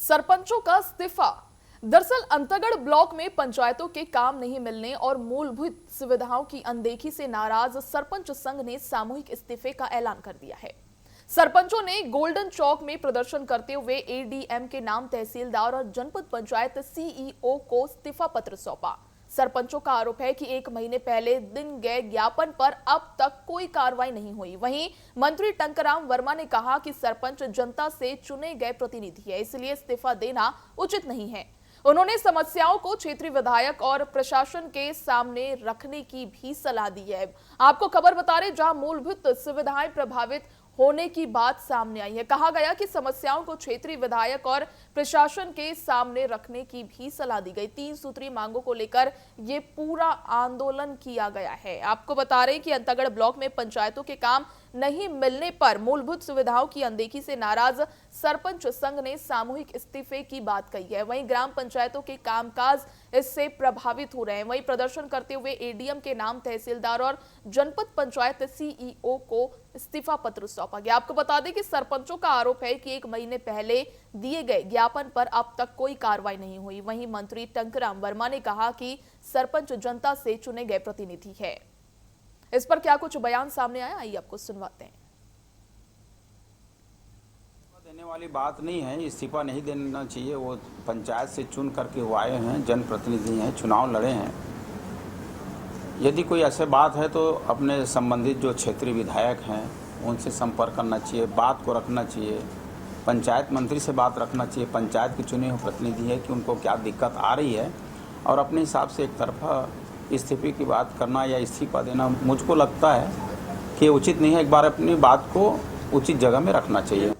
सरपंचों का इस्तीफा। दरअसल अंतागढ़ ब्लॉक में पंचायतों के काम नहीं मिलने और मूलभूत सुविधाओं की अनदेखी से नाराज सरपंच संघ ने सामूहिक इस्तीफे का ऐलान कर दिया है। सरपंचों ने गोल्डन चौक में प्रदर्शन करते हुए एडीएम के नाम तहसीलदार और जनपद पंचायत सीईओ को इस्तीफा पत्र सौंपा। सरपंचों का आरोप है कि 1 महीने पहले दिन गए ज्ञापन पर अब तक कोई कार्रवाई नहीं हुई। वहीं मंत्री टंकराम वर्मा ने कहा कि सरपंच जनता से चुने गए प्रतिनिधि है, इसलिए इस्तीफा देना उचित नहीं है। उन्होंने समस्याओं को क्षेत्रीय विधायक और प्रशासन के सामने रखने की भी सलाह दी है। आपको खबर बता रहे, जहां मूलभूत सुविधाएं प्रभावित होने की बात सामने आई है, कहा गया कि समस्याओं को क्षेत्रीय विधायक और प्रशासन के सामने रखने की भी सलाह दी गई। 3 सूत्रीय मांगों को लेकर ये पूरा आंदोलन किया गया है। आपको बता रहे हैं कि अंतागढ़ ब्लॉक में पंचायतों के काम नहीं मिलने पर मूलभूत सुविधाओं की अनदेखी से नाराज सरपंच संघ ने सामूहिक इस्तीफे की बात कही है। वहीं ग्राम पंचायतों के कामकाज इससे प्रभावित हो रहे हैं। वहीं प्रदर्शन करते हुए एडीएम के नाम तहसीलदार और जनपद पंचायत सीईओ को इस्तीफा पत्र सौंपा गया। आपको बता दें कि सरपंचों का आरोप है कि 1 महीने पहले दिए गए ज्ञापन पर अब तक कोई कार्रवाई नहीं हुई। वहीं मंत्री टंकराम वर्मा ने कहा कि सरपंच जनता से चुने गए प्रतिनिधि है। इस पर क्या कुछ बयान सामने आया, आइए आपको सुनवाते हैं। देने वाली बात नहीं है, इस्तीफा नहीं देना चाहिए। वो पंचायत से चुन करके वो आए हैं, जनप्रतिनिधि हैं, चुनाव लड़े हैं। यदि कोई ऐसे बात है तो अपने संबंधित जो क्षेत्रीय विधायक हैं उनसे संपर्क करना चाहिए, बात को रखना चाहिए। पंचायत मंत्री से बात रखना चाहिए, पंचायत के चुने हुए प्रतिनिधि है कि उनको क्या दिक्कत आ रही है, और अपने हिसाब से एक तरफा इस्तीफे की बात करना या इस्तीफा देना मुझको लगता है कि उचित नहीं है। एक बार अपनी बात को उचित जगह में रखना चाहिए।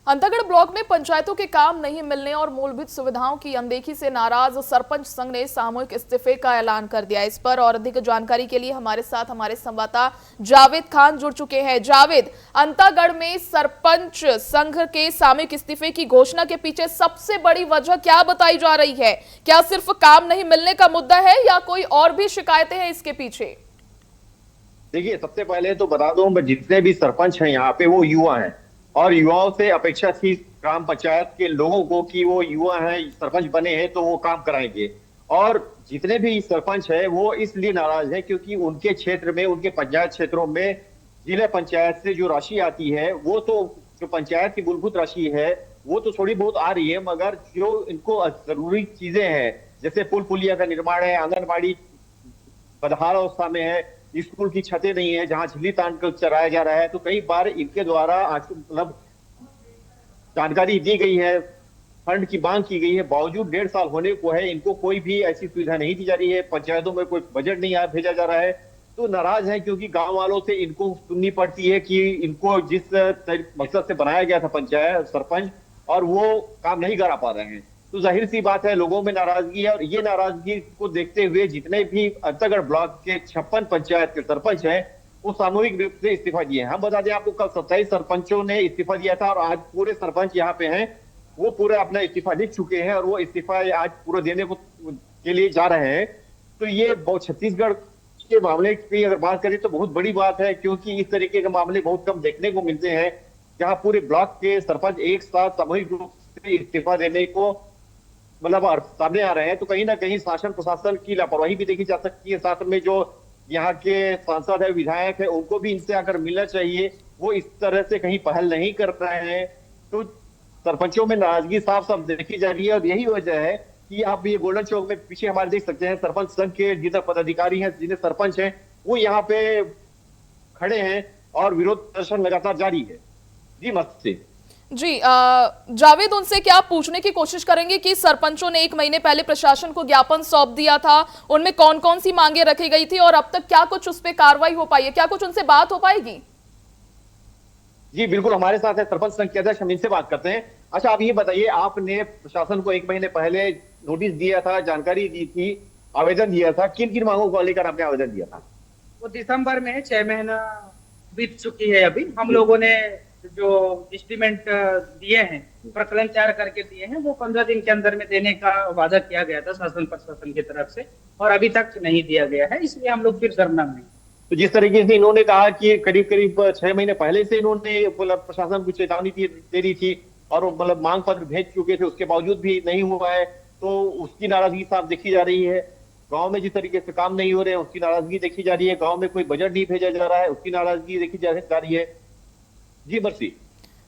अंतागढ़ ब्लॉक में पंचायतों के काम नहीं मिलने और मूलभूत सुविधाओं की अनदेखी से नाराज सरपंच संघ ने सामूहिक इस्तीफे का ऐलान कर दिया। इस पर और अधिक जानकारी के लिए हमारे साथ हमारे संवाददाता जावेद खान जुड़ चुके हैं। जावेद, अंतागढ़ में सरपंच संघ के सामूहिक इस्तीफे की घोषणा के पीछे सबसे बड़ी वजह क्या बताई जा रही है? क्या सिर्फ काम नहीं मिलने का मुद्दा है या कोई और भी शिकायतें हैं इसके पीछे? देखिए, सबसे पहले तो बता दूं, जितने भी सरपंच हैं यहाँ पे वो युवा हैं, और युवाओं से अपेक्षा थी ग्राम पंचायत के लोगों को कि वो युवा हैं, सरपंच बने हैं तो वो काम कराएंगे। और जितने भी सरपंच हैं वो इसलिए नाराज हैं क्योंकि उनके क्षेत्र में, उनके पंचायत क्षेत्रों में जिला पंचायत से जो राशि आती है वो तो, जो पंचायत की मूलभूत राशि है वो तो थोड़ी बहुत आ रही है, मगर जो इनको जरूरी चीजें हैं जैसे पुल पुलिया का निर्माण है, आंगनबाड़ी बदहाल अवस्था में है, स्कूल की छतें नहीं है जहां झिल्ली तान कर चलाया जा रहा है, तो कई बार इनके द्वारा मतलब जानकारी दी गई है, फंड की मांग की गई है, बावजूद 1.5 साल होने को है, इनको कोई भी ऐसी सुविधा नहीं दी जा रही है। पंचायतों में कोई बजट नहीं भेजा जा रहा है, तो नाराज है क्योंकि गांव वालों से इनको सुननी पड़ती है कि इनको जिस मकसद से बनाया गया था पंचायत सरपंच, और वो काम नहीं करा पा रहे हैं। तो जाहिर सी बात है लोगों में नाराजगी है, और ये नाराजगी को देखते हुए जितने भी अंतागढ़ ब्लॉक के 56 पंचायत के सरपंच हैं वो सामूहिक रूप से इस्तीफा दिए हैं। हम बता दें आपको, कल 27 सरपंचों ने इस्तीफा दिया था और आज पूरे सरपंच यहाँ पे हैं वो पूरे अपना इस्तीफा लिख चुके हैं और वो इस्तीफा आज पूरा देने को के लिए जा रहे हैं। तो ये बहुत, छत्तीसगढ़ के मामले की अगर बात करें तो बहुत बड़ी बात है, क्योंकि इस तरीके के मामले बहुत कम देखने को मिलते हैं जहां पूरे ब्लॉक के सरपंच एक साथ सामूहिक रूप से इस्तीफा देने को मतलब सामने आ रहे हैं। तो कहीं ना कहीं शासन प्रशासन की लापरवाही भी देखी जा सकती है। साथ में जो यहाँ के सांसद है, विधायक है, उनको भी इनसे आकर मिलना चाहिए, वो इस तरह से कहीं पहल नहीं कर रहे हैं। तो सरपंचों में नाराजगी साफ साफ देखी जा रही है, और यही वजह है कि आप ये गोल्डन चौक में पीछे हमारे देख सकते हैं, सरपंच संघ के जितने पदाधिकारी हैं, जितने सरपंच हैं, वो यहाँ पे खड़े हैं और विरोध प्रदर्शन लगातार जारी है। जी मत से जी जावेद, उनसे क्या पूछने की कोशिश करेंगे कि सरपंचों ने 1 महीने पहले प्रशासन को ज्ञापन सौंप दिया था, उनमें कौन कौन सी मांगे रखी गई थी और अब तक क्या कुछ उस पर कार्रवाई हो पाई है? क्या कुछ उनसे बात हो पाएगी? जी बिल्कुल, हमारे साथ है सरपंच संघ के अध्यक्ष, हम इनसे बात करते हैं। अच्छा, आप ये बताइए, आपने प्रशासन को 1 महीने पहले नोटिस दिया था, जानकारी दी थी, आवेदन दिया था, किन किन मांगों को लेकर आपने आवेदन दिया था? वो दिसंबर में 6 महीना बीत चुकी है। अभी हम लोगों ने जो एस्टीमेट दिए हैं, प्रकलन तैयार करके दिए हैं, वो 15 दिन के अंदर में देने का वादा किया गया था शासन प्रशासन की तरफ से, और अभी तक नहीं दिया गया है, इसलिए हम लोग फिर धरना में। तो जिस तरीके से इन्होंने कहा कि करीब करीब 6 महीने पहले से इन्होंने मतलब प्रशासन को चेतावनी दे दी थी और वो मतलब मांग पत्र भेज चुके थे, उसके बावजूद भी नहीं हुआ है, तो उसकी नाराजगी साफ देखी जा रही है। गांव में जिस तरीके से काम नहीं हो रहे हैं उसकी नाराजगी देखी जा रही है। गांव में कोई बजट नहीं भेजा जा रहा है उसकी नाराजगी देखी जा रही है। जी मर्सी।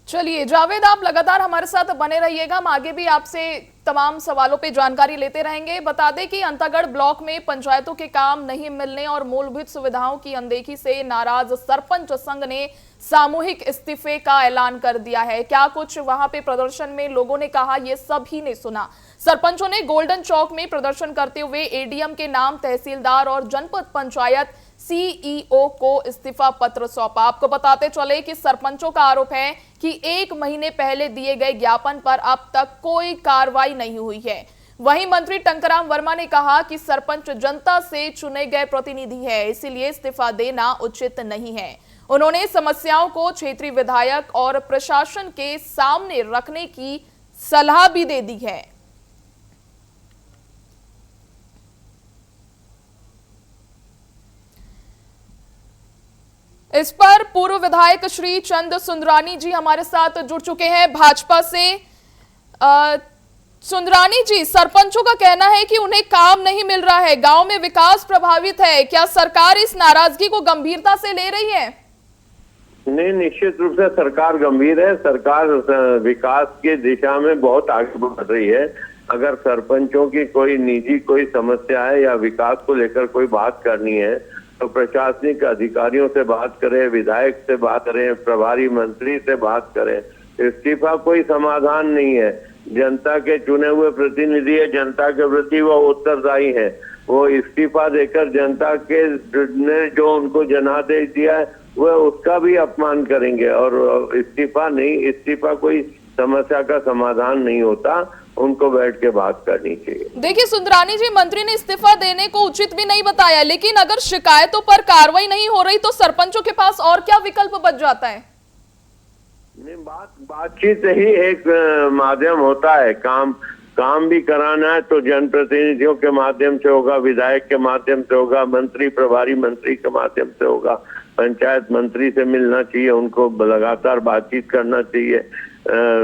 चलिए जावेद, आप लगातार हमारे साथ बने रहिएगा, हम आगे भी आपसे तमाम सवालों पे जानकारी लेते रहेंगे। बता दें कि अंतागढ़ ब्लॉक में पंचायतों के काम नहीं मिलने और मूलभूत सुविधाओं की अनदेखी से नाराज सरपंच संघ ने सामूहिक इस्तीफे का ऐलान कर दिया है। क्या कुछ वहां पे प्रदर्शन में लोगों ने कहा, ये सभी ने सुना। सरपंचों ने गोल्डन चौक में प्रदर्शन करते हुए एडीएम के नाम तहसीलदार और जनपद पंचायत सीईओ को इस्तीफा पत्र सौंपा। आपको बताते चले कि सरपंचों का आरोप है कि 1 महीने पहले दिए गए ज्ञापन पर अब तक कोई कार्रवाई नहीं हुई है। वहीं मंत्री टंकराम वर्मा ने कहा कि सरपंच जनता से चुने गए प्रतिनिधि है, इसीलिए इस्तीफा देना उचित नहीं है। उन्होंने समस्याओं को क्षेत्रीय विधायक और प्रशासन के सामने रखने की सलाह भी दे दी है। इस पर पूर्व विधायक श्री चंद सुंदरानी जी हमारे साथ जुड़ चुके हैं भाजपा से। सुंदरानी जी, सरपंचों का कहना है कि उन्हें काम नहीं मिल रहा है, गांव में विकास प्रभावित है, क्या सरकार इस नाराजगी को गंभीरता से ले रही है? नहीं, निश्चित रूप से सरकार गंभीर है। सरकार विकास की दिशा में बहुत आगे बढ़ रही है। अगर सरपंचों की कोई निजी कोई समस्या है या विकास को लेकर कोई बात करनी है तो प्रशासनिक अधिकारियों से बात करें, विधायक से बात करें, प्रभारी मंत्री से बात करें। इस्तीफा कोई समाधान नहीं है। जनता के चुने हुए प्रतिनिधि है, जनता के प्रति वो उत्तरदायी है। वो इस्तीफा देकर जनता के ने जो उनको जनादेश दिया है वह उसका भी अपमान करेंगे। और इस्तीफा नहीं, इस्तीफा कोई समस्या का समाधान नहीं होता, उनको बैठ के बात करनी चाहिए। देखिए सुंदरानी जी, मंत्री ने इस्तीफा देने को उचित भी नहीं बताया, लेकिन अगर शिकायतों पर कार्रवाई नहीं हो रही तो सरपंचों के पास और क्या विकल्प बच जाता है? नहीं, बातचीत ही एक माध्यम होता है। काम भी कराना है तो जनप्रतिनिधियों के माध्यम से होगा, विधायक के माध्यम से होगा, मंत्री प्रभारी मंत्री के माध्यम से होगा, पंचायत मंत्री से मिलना चाहिए, उनको लगातार बातचीत करना चाहिए।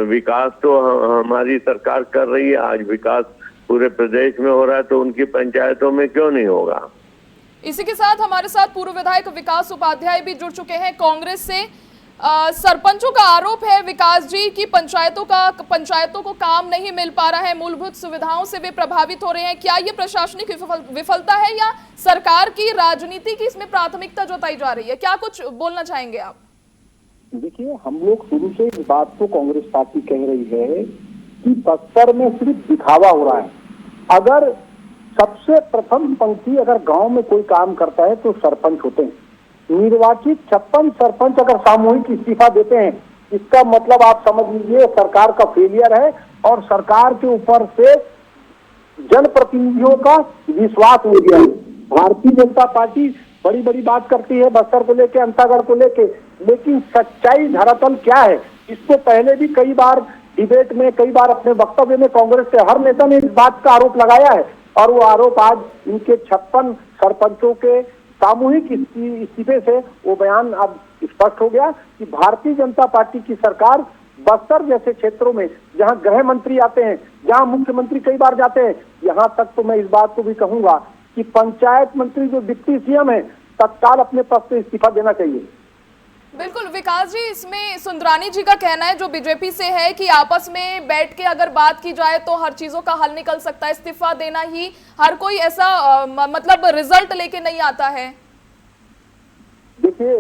विकास तो हमारी सरकार कर रही है, आज विकास पूरे प्रदेश में हो रहा है तो उनकी पंचायतों में क्यों नहीं होगा। इसी के साथ हमारे साथ पूर्व विधायक विकास उपाध्याय भी जुड़ चुके हैं कांग्रेस से। सरपंचों का आरोप है विकास जी की पंचायतों को काम नहीं मिल पा रहा है, मूलभूत सुविधाओं से वे प्रभावित हो रहे हैं। क्या ये प्रशासनिक विफलता है या सरकार की राजनीति की इसमें प्राथमिकता जताई जा रही है? क्या कुछ बोलना चाहेंगे आप? देखिए, हम लोग शुरू से इस बात को कांग्रेस पार्टी कह रही है कि बस्तर में सिर्फ दिखावा हो रहा है। अगर सबसे प्रथम पंक्ति अगर गांव में कोई काम करता है तो सरपंच होते हैं। निर्वाचित 56 सरपंच अगर सामूहिक इस्तीफा देते हैं, इसका मतलब आप समझ लीजिए सरकार का फेलियर है और सरकार के ऊपर से जनप्रतिनिधियों का विश्वास उड़ गया है। भारतीय जनता पार्टी बड़ी बड़ी बात करती है बस्तर को लेके, अंतागढ़ को लेके, लेकिन सच्चाई धरातल क्या है? इससे पहले भी कई बार डिबेट में, कई बार अपने वक्तव्य में कांग्रेस के हर नेता ने इस बात का आरोप लगाया है और वो आरोप आज इनके 56 सरपंचों के सामूहिक इस्तीफे से वो बयान अब स्पष्ट हो गया कि भारतीय जनता पार्टी की सरकार बस्तर जैसे क्षेत्रों में जहां गृह मंत्री आते हैं, जहां मुख्यमंत्री कई बार जाते हैं, यहां तक तो मैं इस बात को भी कहूंगा कि पंचायत मंत्री जो डिप्टी सीएम है तत्काल अपने पद से इस्तीफा देना चाहिए। बिल्कुल विकास जी, इसमें सुंदरानी जी का कहना है जो बीजेपी से है कि आपस में बैठ के अगर बात की जाए तो हर चीजों का हल निकल सकता है, इस्तीफा देना ही हर कोई ऐसा मतलब रिजल्ट लेके नहीं आता है। देखिए,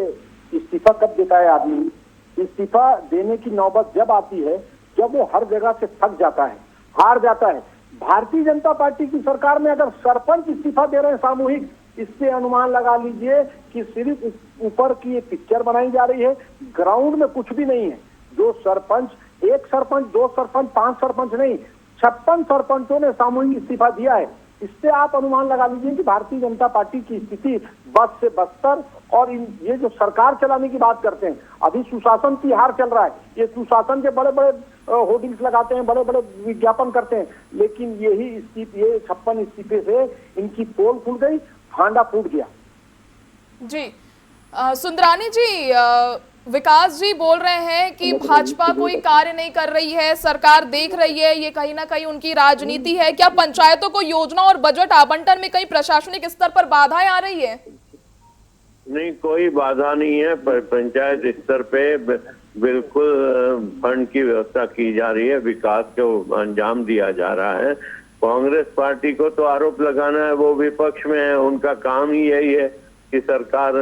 इस्तीफा कब देता है आदमी? इस्तीफा देने की नौबत जब आती है जब वो हर जगह से थक जाता है, हार जाता है। भारतीय जनता पार्टी की सरकार में अगर सरपंच इस्तीफा दे रहे हैं सामूहिक, इससे अनुमान लगा लीजिए कि सिर्फ ऊपर की ये पिक्चर बनाई जा रही है, ग्राउंड में कुछ भी नहीं है। जो सरपंच, 1 सरपंच, 2 सरपंच, 5 सरपंच नहीं, 56 सरपंचों ने सामूहिक इस्तीफा दिया है। इससे आप अनुमान लगा लीजिए कि भारतीय जनता पार्टी की स्थिति बस से बस्तर और ये जो सरकार चलाने की बात करते हैं, अभी सुशासन की हार चल रहा है। ये सुशासन के बड़े बड़े होर्डिंग्स लगाते हैं, बड़े बड़े विज्ञापन करते हैं, लेकिन ये 56 इस्तीफे से इनकी पोल खुल गई, फांडा फूट गया। जी सुंदरानी जी, विकास जी बोल रहे हैं कि भाजपा कोई कार्य नहीं कर रही है, सरकार देख रही है, ये कहीं ना कहीं उनकी राजनीति है। क्या पंचायतों को योजना और बजट आवंटन में कहीं प्रशासनिक स्तर पर बाधाएं आ रही है? नहीं, कोई बाधा नहीं है। पंचायत स्तर पे बिल्कुल फंड की व्यवस्था की जा रही है, विकास को अंजाम दिया जा रहा है। कांग्रेस पार्टी को तो आरोप लगाना है, वो विपक्ष में है, उनका काम ही यही है कि सरकार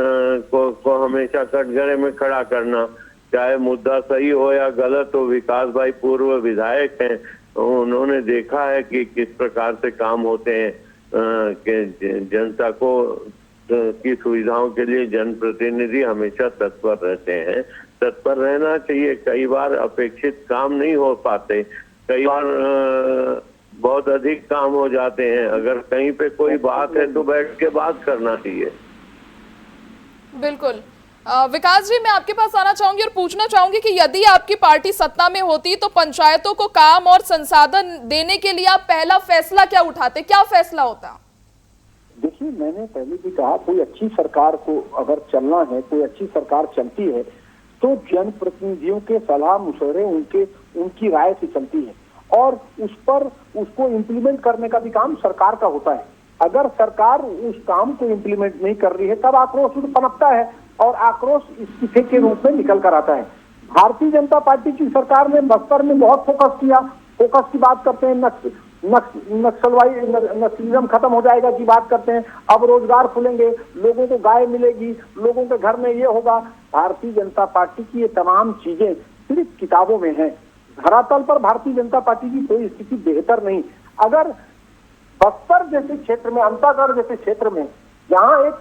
को हमेशा कटघरे में खड़ा करना, चाहे मुद्दा सही हो या गलत हो। विकास भाई पूर्व विधायक हैं, उन्होंने देखा है कि किस प्रकार से काम होते हैं, कि जनता को की सुविधाओं के लिए जनप्रतिनिधि हमेशा तत्पर रहते हैं। तत्पर रहना चाहिए। कई बार अपेक्षित काम नहीं हो पाते, कई बार बहुत अधिक काम हो जाते हैं। अगर कहीं पे कोई बात है तो बैठ के बात करना चाहिए। बिल्कुल। विकास जी, मैं आपके पास आना चाहूंगी और पूछना चाहूंगी कि यदि आपकी पार्टी सत्ता में होती तो पंचायतों को काम और संसाधन देने के लिए आप पहला फैसला क्या उठाते, क्या फैसला होता? देखिए, मैंने पहले भी कहा, कोई अच्छी सरकार को अगर चलना है, कोई अच्छी सरकार चलती है तो जनप्रतिनिधियों के सलाह मशवरे उनकी राय से चलती है, और उस पर उसको इम्प्लीमेंट करने का भी काम सरकार का होता है। अगर सरकार उस काम को इम्प्लीमेंट नहीं कर रही है तब आक्रोश पनपता है, और आक्रोश इस्तीफे के रूप में निकल कर आता है। भारतीय जनता पार्टी की सरकार ने बस्तर में बहुत फोकस किया। फोकस की बात करते हैं, नक्सलिज्म खत्म हो जाएगा की बात करते हैं, अब रोजगार खुलेंगे, लोगों को गाय मिलेगी, लोगों के घर में ये होगा। भारतीय जनता पार्टी की ये तमाम चीजें सिर्फ किताबों में हैं। धरातल पर भारतीय जनता पार्टी की कोई स्थिति बेहतर नहीं। अगर बस्तर जैसे क्षेत्र में, अंतागढ़ जैसे क्षेत्र में, जहाँ एक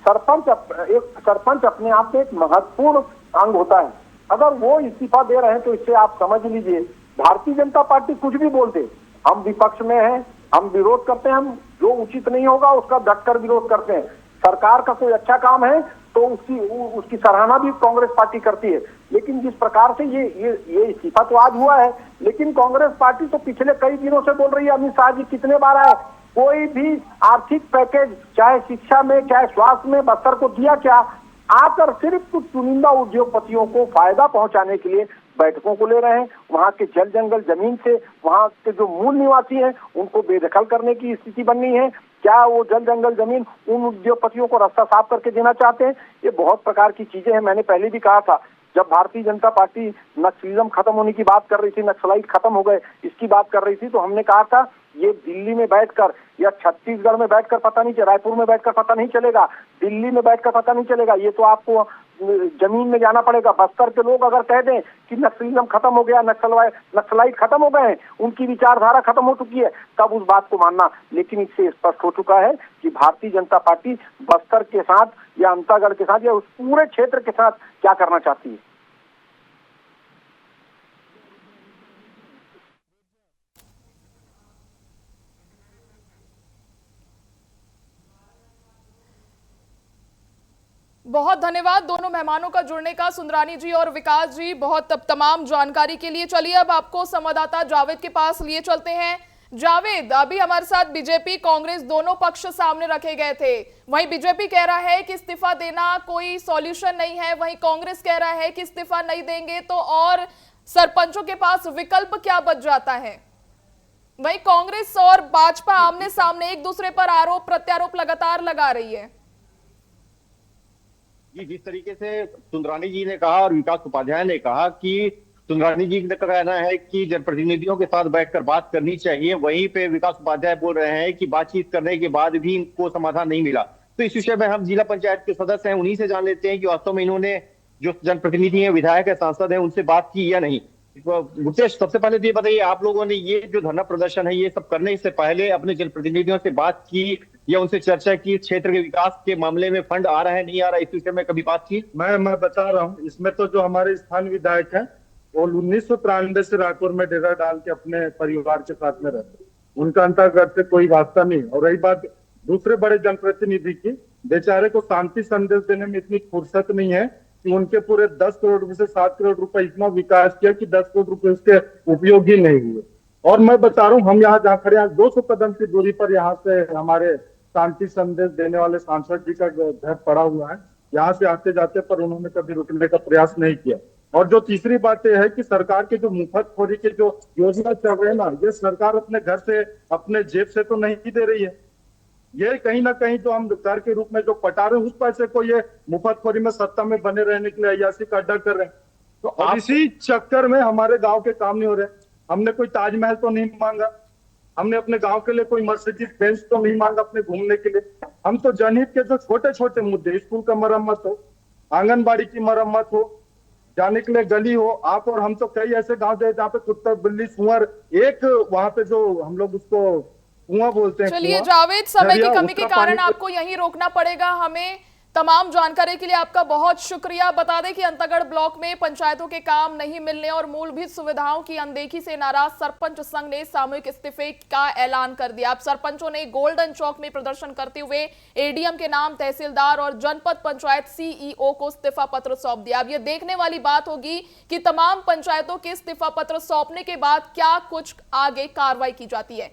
सरपंच अपने आप में एक महत्वपूर्ण अंग होता है, अगर वो इस्तीफा दे रहे हैं तो इससे आप समझ लीजिए भारतीय जनता पार्टी कुछ भी बोल दे, हम विपक्ष में हैं, हम विरोध करते हैं, हम जो उचित नहीं होगा उसका डटकर विरोध करते हैं। सरकार का कोई अच्छा काम है तो उसकी सराहना भी कांग्रेस पार्टी करती है। लेकिन जिस प्रकार से ये इस्तीफा तो आज हुआ है, लेकिन कांग्रेस पार्टी तो पिछले कई दिनों से बोल रही है, अमित शाह जी कितने बार आए, कोई भी आर्थिक पैकेज चाहे शिक्षा में चाहे स्वास्थ्य में बस्तर को दिया क्या? आकर सिर्फ कुछ चुनिंदा उद्योगपतियों को फायदा पहुंचाने के लिए बैठकों को ले रहे हैं। वहां के जल जंगल जमीन से वहां के जो मूल निवासी हैं उनको बेदखल करने की स्थिति बननी है। क्या वो जल जंगल जमीन उन उद्योगपतियों को रास्ता साफ करके देना चाहते हैं? ये बहुत प्रकार की चीजें हैं। मैंने पहले भी कहा था, जब भारतीय जनता पार्टी नक्सलिज्म खत्म होने की बात कर रही थी, नक्सलाइट खत्म हो गए इसकी बात कर रही थी, तो हमने कहा था ये दिल्ली में बैठकर या छत्तीसगढ़ में बैठकर पता नहीं, रायपुर में बैठकर पता नहीं चलेगा, दिल्ली में बैठकर पता नहीं चलेगा, ये तो आपको जमीन में जाना पड़ेगा। बस्तर के लोग अगर कह दें कि नक्सलिज्म खत्म हो गया, नक्सलाइट खत्म हो गए हैं, उनकी विचारधारा खत्म हो चुकी है, तब उस बात को मानना। लेकिन इससे स्पष्ट हो चुका है कि भारतीय जनता पार्टी बस्तर के साथ या अंतागढ़ के साथ या उस पूरे क्षेत्र के साथ क्या करना चाहती है। बहुत धन्यवाद दोनों मेहमानों का जुड़ने का, सुंदरानी जी और विकास जी, बहुत तमाम जानकारी के लिए। चलिए अब आपको संवाददाता जावेद के पास लिए चलते हैं। जावेद, अभी हमारे साथ बीजेपी कांग्रेस दोनों पक्ष सामने रखे गए थे। वहीं बीजेपी कह रहा है कि इस्तीफा देना कोई सॉल्यूशन नहीं है, वहीं कांग्रेस कह रहा है कि इस्तीफा नहीं देंगे तो और सरपंचों के पास विकल्प क्या बच जाता है। वहीं कांग्रेस और भाजपा आमने सामने एक दूसरे पर आरोप प्रत्यारोप लगातार लगा रही है। जी, जिस तरीके से सुंदरानी जी ने कहा और विकास उपाध्याय ने कहा कि सुंदरानी जी का कहना है कि जनप्रतिनिधियों के साथ बैठकर बात करनी चाहिए, वहीं पे विकास उपाध्याय बोल रहे हैं कि बातचीत करने के बाद भी इनको समाधान नहीं मिला। तो इस विषय में हम जिला पंचायत के सदस्य हैं, उन्हीं से जान लेते हैं कि वास्तव में इन्होंने जो जनप्रतिनिधि है, विधायक है, सांसद है, उनसे बात की या नहीं। गुप्तेश, सबसे पहले तो ये बताइए, आप लोगों ने ये जो धरना प्रदर्शन है ये सब करने से पहले अपने जनप्रतिनिधियों से बात की या उनसे चर्चा की? क्षेत्र के विकास के मामले में फंड आ रहा है नहीं आ रहा है, इस विषय में कभी बात की? मैं बता रहा हूँ, इसमें तो जो हमारे स्थानीय विधायक हैं वो 1993 से रायपुर में डेरा डाल के अपने परिवार के साथ में रहते, उनका अंतर्गत से कोई वास्ता नहीं। और रही बात दूसरे बड़े जनप्रतिनिधि की, बेचारे को शांति संदेश देने में इतनी फुर्सत नहीं है कि उनके पूरे 10 करोड़ रुपए से 7 करोड़ रुपए इतना विकास किया कि 10 करोड़ रुपए उसके उपयोग ही नहीं हुए। और मैं बता रहा हूँ, हम यहाँ जहाँ खड़े हैं 200 कदम की दूरी पर यहाँ से हमारे शांति संदेश देने वाले सांसद जी का घर पड़ा हुआ है। यहाँ से आते जाते, पर उन्होंने कभी रुकने का प्रयास नहीं किया। और जो तीसरी बात यह है कि सरकार के जो मुफ्तखोरी के जो योजना चल रहे हैं ना, ये सरकार अपने घर से, अपने जेब से तो नहीं दे रही है। ये कहीं ना कहीं जो हम कर के रूप में जो पटा रहे हैं, उस पैसे को ये मुफ्तखोरी में सत्ता में बने रहने के लिए अय्यासी का अड्डा कर रहे हैं। तो अब इसी चक्कर में हमारे गांव के काम नहीं हो रहे। हमने कोई ताजमहल तो नहीं मांगा, हमने अपने गांव के लिए कोई मर्सिडीज बेंच तो नहीं मांगा अपने घूमने के लिए। हम तो जनहित के जो छोटे छोटे मुद्दे, स्कूल का मरम्मत हो, आंगनबाड़ी की मरम्मत हो, जाने के लिए गली हो, आप और हम तो कई ऐसे गांव गए जहाँ पे कुत्ता, बिल्ली, सुअर, एक वहां पे जो हम लोग उसको कुआं बोलते हैं। चलिए जावेद, समय की कमी के कारण पानी आपको यहीं रोकना पड़ेगा हमें। तमाम जानकारी के लिए आपका बहुत शुक्रिया। बता दें कि अंतागढ़ ब्लॉक में पंचायतों के काम नहीं मिलने और मूलभूत सुविधाओं की अनदेखी से नाराज सरपंच संघ ने सामूहिक इस्तीफे का ऐलान कर दिया। अब सरपंचों ने गोल्डन चौक में प्रदर्शन करते हुए एडीएम के नाम तहसीलदार और जनपद पंचायत सीईओ को इस्तीफा पत्र सौंप दिया। अब यह देखने वाली बात होगी कि तमाम पंचायतों के इस्तीफा पत्र सौंपने के बाद क्या कुछ आगे कार्रवाई की जाती है।